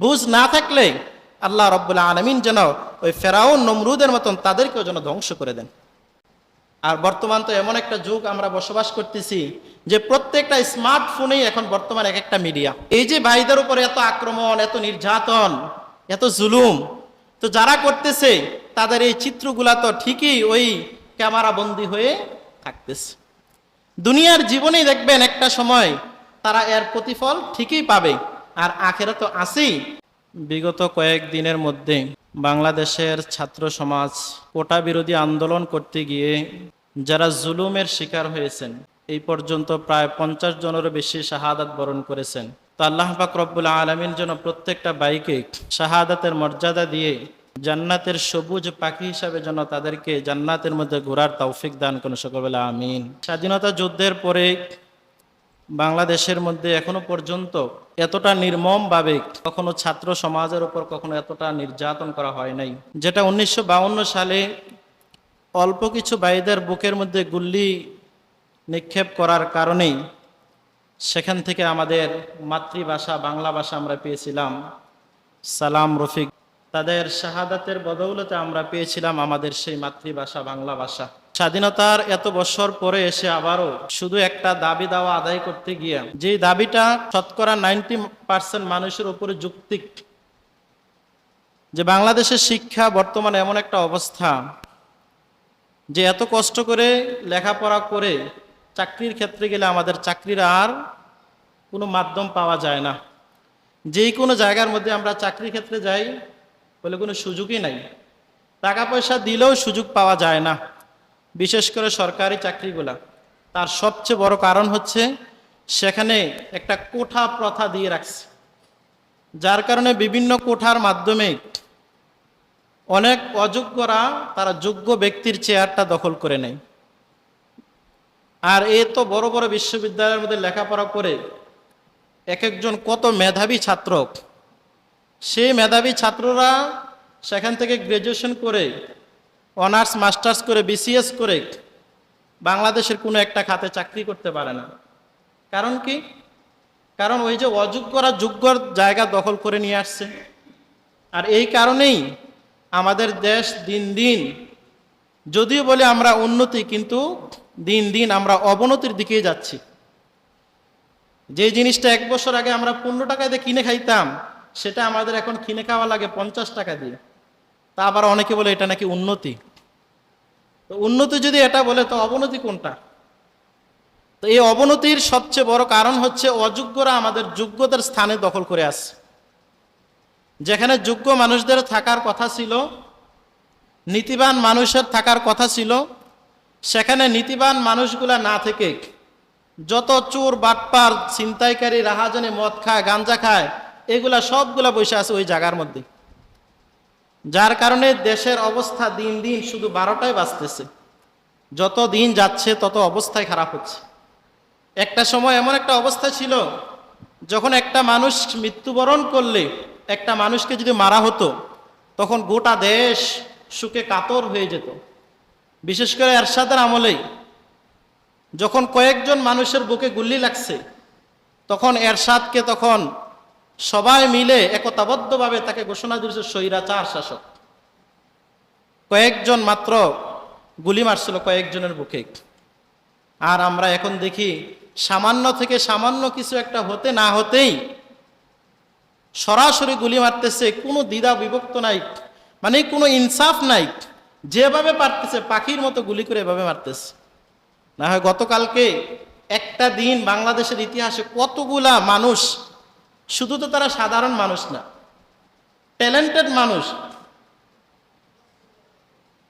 বুঝ না থাকলে আল্লাহ রাব্বুল আলামিন যেন ওই ফেরাউন নমরুদের মতন তাদেরকেও যেন ধ্বংস করে দেন। আর বর্তমান তো এমন একটা যুগ আমরা বসবাস করতেছি যে প্রত্যেকটা স্মার্টফোনেই এখন বর্তমান এক একটা মিডিয়া। এই যে ভাইদের উপরে এত আক্রমণ, এত নির্যাতন, এত জুলুম, তো যারা করতেছে তাদের এই চিত্রগুলা তো ঠিকই ওই ক্যামেরা বন্দী হয়ে থাকতেছে। দুনিয়ার জীবনেই দেখবেন একটা সময় তারা এর প্রতিফল ঠিকই পাবে, আর আখেরা তো আছেই। বিগত কয়েকদিনের মধ্যে বাংলাদেশের ছাত্র সমাজ কোটা বিরোধী আন্দোলন করতে গিয়ে যারা জুলুমের শিকার হয়েছেন, এই পর্যন্ত প্রায় 50 জনেরও বেশি শাহাদাত বরণ করেছেন। তো আল্লাহ পাক রব্বুল আলামিন যেন প্রত্যেকটা ভাইকে শাহাদাতের মর্যাদা দিয়ে জান্নাতের সবুজ পাখি হিসাবে যেন তাদেরকে জান্নাতের মধ্যে ঘোরার তৌফিক দান করুন, সকলে বলে আমিন। স্বাধীনতা যুদ্ধের পরে বাংলাদেশের মধ্যে এখনো পর্যন্ত এতটা নির্মমভাবে কখনো ছাত্র সমাজের উপর কখনো এতটা নির্যাতন করা হয় নাই, যেটা 1952 সালে অল্প কিছু ভাইদের বুকের মধ্যে গুল্লি নিক্ষেপ করার কারণেই সেখান থেকে আমাদের মাতৃভাষা বাংলা ভাষা আমরা পেয়েছিলাম সালাম রফিক। তাদের শাহাদাতের বদৌলতে আমরা পেয়েছিলাম আমাদের সেই মাতৃভাষা বাংলা ভাষা। স্বাধীনতার এত বছর পরে এসে আবারও শুধু একটা দাবি দাওয়া আদায় করতে গিয়ে, যে দাবিটা শতকরা 90% মানুষের উপরে যৌক্তিক, যে বাংলাদেশের শিক্ষা বর্তমানে এমন একটা অবস্থা যে এত কষ্ট করে লেখাপড়া করে চাকরির ক্ষেত্রে গেলে আমাদের চাকরির আর কোনো মাধ্যম পাওয়া যায় না। যেই কোনো জায়গার মধ্যে আমরা চাকরির ক্ষেত্রে যাই বলে কোনো সুযোগই নাই, টাকা পয়সা দিলেও সুযোগ পাওয়া যায় না, বিশেষ করে সরকারি চাকরিগুলা। তার সবচেয়ে বড় কারণ হচ্ছে সেখানে একটা কোঠা প্রথা দিয়ে রাখছে, যার কারণে বিভিন্ন কোঠার মাধ্যমে অনেক অযোগ্যরা তারা যোগ্য ব্যক্তির চেয়ারটা দখল করে নেয়। আর এ তো বড় বড় বিশ্ববিদ্যালয়ের মধ্যে লেখাপড়া করে এক একজন কত মেধাবী ছাত্র, সেই মেধাবী ছাত্ররা সেখান থেকে গ্র্যাজুয়েশন করে অনার্স মাস্টার্স করে বিসিএস করে বাংলাদেশের কোনো একটা খাতে চাকরি করতে পারে না। কারণ কি? কারণ ওই যে অযোগ্যরা যোগ্যর জায়গা দখল করে নিয়ে আসছে। আর এই কারণেই আমাদের দেশ দিন দিন, যদিও বলে আমরা উন্নতি, কিন্তু দিন দিন আমরা অবনতির দিকেই যাচ্ছি। যে জিনিসটা 1 বছর আগে আমরা 15 টাকা দিয়ে কিনে খাইতাম, সেটা আমাদের এখন কিনে খাওয়া লাগে 50 টাকা দিয়ে। তা আবার অনেকে বলে এটা নাকি উন্নতি। তো উন্নতি যদি এটা বলে, তো অবনতি কোনটা? তো এই অবনতির সবচেয়ে বড় কারণ হচ্ছে অযোগ্যরা আমাদের যোগ্যতার স্থানে দখল করে আসছে। যেখানে যোগ্য মানুষদের থাকার কথা ছিল, নীতিবান মানুষের থাকার কথা ছিল, সেখানে নীতিবান মানুষগুলা না থেকে যত চোর বাটপার ছিনতাইকারী রাহাজানি মদ খায় গাঞ্জা খায়, এগুলা সবগুলা বসে আছে ওই জায়গার মধ্যে। যার কারণে দেশের অবস্থা দিন দিন শুধু 12টায় বাজতেছে, যত দিন যাচ্ছে তত অবস্থায় খারাপ হচ্ছে। একটা সময় এমন একটা অবস্থা ছিল, যখন একটা মানুষ মৃত্যুবরণ করলে, একটা মানুষকে যদি মারা হতো, তখন গোটা দেশ শোকে কাতর হয়ে যেত। বিশেষ করে এরশাদের আমলেই যখন কয়েকজন মানুষের বুকে গুলি লাগছে, তখন এরশাদকে তখন সবাই মিলে একতাবদ্ধভাবে তাকে ঘোষণা দিয়েছে স্বৈরাচার শাসক। কয়েকজন মাত্র গুলি মারছিল কয়েকজনের বুকে। আর আমরা এখন দেখি সামান্য থেকে সামান্য কিছু একটা হতে না হতেই সরাসরি গুলি মারতেছে, কোনো দ্বিধা বিভক্ত নাই, মানে কোনো ইনসাফ নাই। যেভাবে পারতেছে পাখির মতো গুলি করে এভাবে মারতেছে। না হয় গতকালকে একটা দিন বাংলাদেশের ইতিহাসে কতগুলা মানুষ, শুধু তো তারা সাধারণ মানুষ না, ট্যালেন্টেড মানুষ,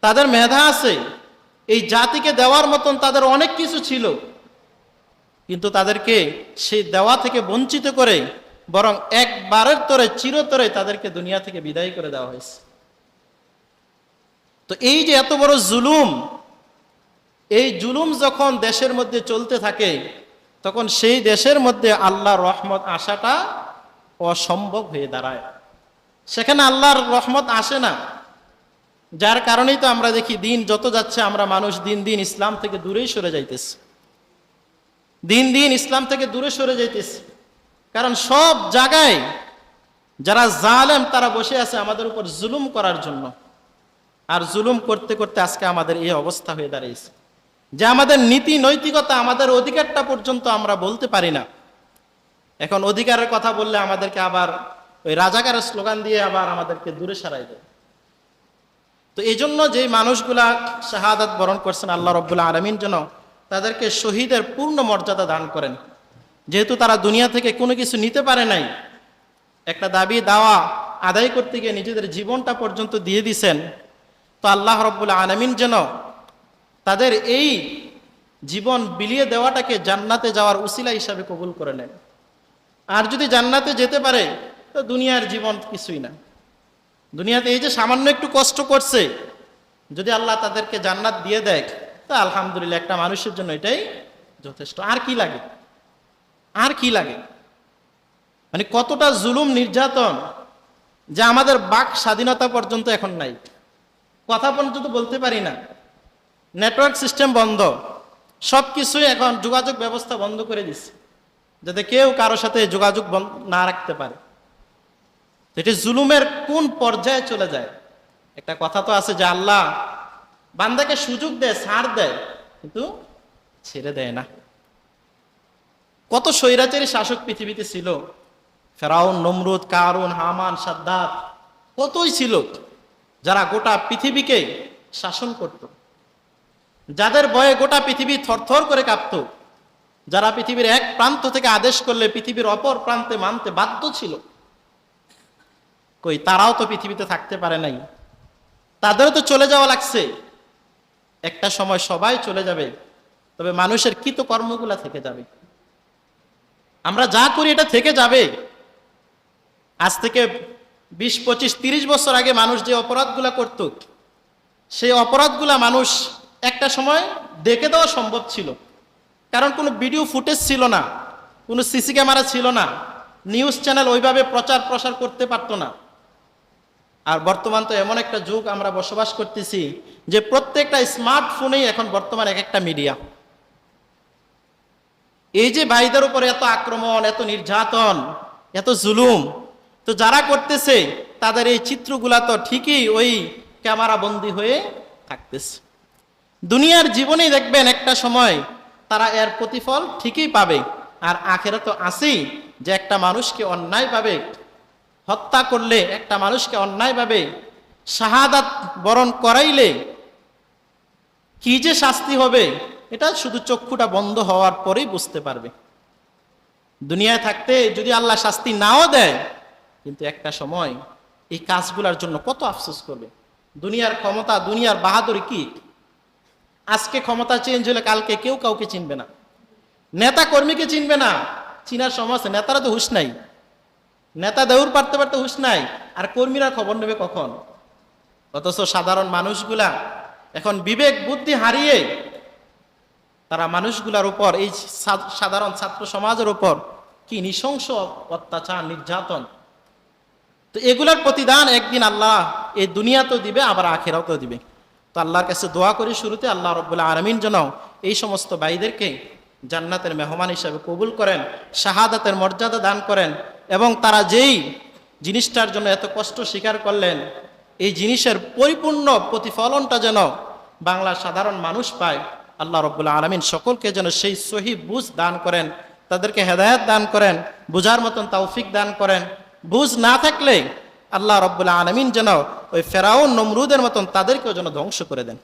তাদের মেধা আছে, এই জাতিকে দেওয়ার মতন তাদের অনেক কিছু ছিল, কিন্তু তাদেরকে সেই দেওয়া থেকে বঞ্চিত করে বরং একবারের তরে চিরতরে তাদেরকে দুনিয়া থেকে বিদায় করে দেওয়া হয়েছে। তো এই যে এত বড় জুলুম, এই জুলুম যখন দেশের মধ্যে চলতে থাকে, তখন সেই দেশের মধ্যে আল্লাহর রহমত আসাটা অসম্ভব হয়ে দাঁড়ায়। সেখানে আল্লাহর রহমত আসে না। যার কারণেই তো আমরা দেখি দিন যত যাচ্ছে আমরা মানুষ দিন দিন ইসলাম থেকে দূরেই সরে যাইতেছি, দিন দিন ইসলাম থেকে দূরে সরে যাইতেছি। কারণ সব জায়গায় যারা জালেম তারা বসে আছে আমাদের উপর জুলুম করার জন্য। আর জুলুম করতে করতে আজকে আমাদের এই অবস্থা হয়ে দাঁড়িয়েছে যে আমাদের নীতি নৈতিকতা, আমাদের অধিকারটা পর্যন্ত আমরা বলতে পারি না। এখন অধিকারের কথা বললে আমাদেরকে আবার ওই রাজাকারের স্লোগান দিয়ে আবার আমাদেরকে দূরে সরাই দেয়। তো এই জন্য যে মানুষগুলা শাহাদাত বরণ করছেন, আল্লাহ রাব্বুল আলামিন যেন তাদেরকে শহীদের পূর্ণ মর্যাদা দান করেন। যেহেতু তারা দুনিয়া থেকে কোনো কিছু নিতে পারে নাই, একটা দাবি দাওয়া আদায় করতে গিয়ে নিজেদের জীবনটা পর্যন্ত দিয়ে দিছেন, তো আল্লাহ রাব্বুল আলামিন যেন তাদের এই জীবন বিলিয়ে দেওয়াটাকে জান্নাতে যাওয়ার উসিলা হিসাবে কবুল করে নেন। আর যদি জান্নাতে যেতে পারে তো দুনিয়ার জীবন কিছুই না। দুনিয়াতে এই যে সামান্য একটু কষ্ট করছে, যদি আল্লাহ তাদেরকে জান্নাত দিয়ে দেয় তা আলহামদুলিল্লাহ, একটা মানুষের জন্য এটাই যথেষ্ট। আর কি লাগে? আর কি লাগে? মানে কতটা জুলুম নির্যাতন যে আমাদের বাক স্বাধীনতা পর্যন্ত এখন নাই, কথা পর্যন্ত বলতে পারি না, নেটওয়ার্ক সিস্টেম বন্ধ, সব কিছুই এখন যোগাযোগ ব্যবস্থা বন্ধ করে দিচ্ছে যাতে কেউ কারো সাথে যোগাযোগ না রাখতে পারে। এটি জুলুমের কোন পর্যায়ে চলে যায়? একটা কথা তো আছে যে আল্লাহ বান্দাকে সুযোগ দেয়, ছাড় দেয়, কিন্তু ছেড়ে দেয় না। কত স্বৈরাচারী শাসক পৃথিবীতে ছিল, ফেরাউন, নমরুদ, কারুন, হামান, সাদ্দাত, কতই ছিল যারা গোটা পৃথিবীকে শাসন করত, যাদের ভয়ে গোটা পৃথিবী থরথর করে কাঁপত, যারা পৃথিবীর এক প্রান্ত থেকে আদেশ করলে পৃথিবীর অপর প্রান্তে মানতে বাধ্য ছিল। কই তারাও তো পৃথিবীতে থাকতে পারে নাই, তাদেরও তো চলে যাওয়া লাগছে। একটা সময় সবাই চলে যাবে, তবে মানুষের কৃতকর্মগুলা থেকে যাবে। আমরা যা করি এটা থেকে যাবে। আজ থেকে 20, 25, 30 বছর আগে মানুষ যে অপরাধগুলা করত, সেই অপরাধগুলা মানুষ একটা সময় দেখে দেওয়া সম্ভব ছিল, কারণ কোনো ভিডিও ফুটেজ ছিল না, কোনো সিসি ক্যামেরা ছিল না, নিউজ চ্যানেল ওইভাবে প্রচার প্রসার করতে পারতো না। আর বর্তমান তো এমন একটা যুগ আমরা বসবাস করতেছি যে প্রত্যেকটা স্মার্টফোনেই এখন বর্তমান এক একটা মিডিয়া। এই যে ভাইদের উপর এত আক্রমণ, এত নির্যাতন, এত জুলুম, তো যারা করতেছে তাদের এই চিত্রগুলা তো ঠিকই ওই ক্যামেরা বন্দী হয়ে থাকতেছে। দুনিয়ার জীবনেই দেখবেন একটা সময় তারা এর প্রতিফল ঠিকই পাবে। আর আখেরাত তো আছেই যে একটা মানুষকে অন্যায়ভাবে হত্যা করলে, একটা মানুষকে অন্যায়ভাবে শাহাদাত বরণ করাইলে কি যে শাস্তি হবে, এটা শুধু চক্ষুটা বন্ধ হওয়ার পরেই বুঝতে পারবে। দুনিয়ায় থাকতে যদি আল্লাহ শাস্তি নাও দেয়, কিন্তু একটা সময় এই কাজগুলোর জন্য কত আফসোস করবে। দুনিয়ার ক্ষমতা, দুনিয়ার বাহাদুরি কি? আজকে ক্ষমতা চেঞ্জ হলে কালকে কেউ কাউকে চিনবে না, নেতা কর্মীকে চিনবে না, চিনার সময় আছে। নেতারা তো হুঁশ নাই, নেতা দৌড় পারতে পারতে হুঁশ নাই, আর কর্মীরা খবর নেবে কখন? অথচ সাধারণ মানুষগুলা এখন বিবেক বুদ্ধি হারিয়ে তারা মানুষগুলার উপর, এই সাধারণ ছাত্র সমাজের উপর কি নৃশংস অত্যাচার, নির্যাতন। তো এগুলার প্রতিদান একদিন আল্লাহ এই দুনিয়াতেও দিবে, আবার আখিরাতেও দিবে। তো আল্লাহর কাছে দোয়া করি শুরুতে, আল্লাহ রাব্বুল আলামিন যেন এই সমস্ত ভাইদেরকে জান্নাতের মেহমান হিসাবে কবুল করেন, শাহাদাতের মর্যাদা দান করেন, এবং তারা যেই জিনিসটার জন্য এত কষ্ট স্বীকার করলেন, এই জিনিসের পরিপূর্ণ প্রতিফলনটা যেন বাংলার সাধারণ মানুষ পায়। আল্লাহ রাব্বুল আলামিন সকলকে যেন সেই সহি বুঝ দান করেন, তাদেরকে হেদায়েত দান করেন, বুঝার মতন তৌফিক দান করেন। বুঝ না থাকলে আল্লাহ রাব্বুল আলামিন যেন ওই ফেরাউন, নমরুদের মতন তাদেরকেও যেন ধ্বংস করে দেন।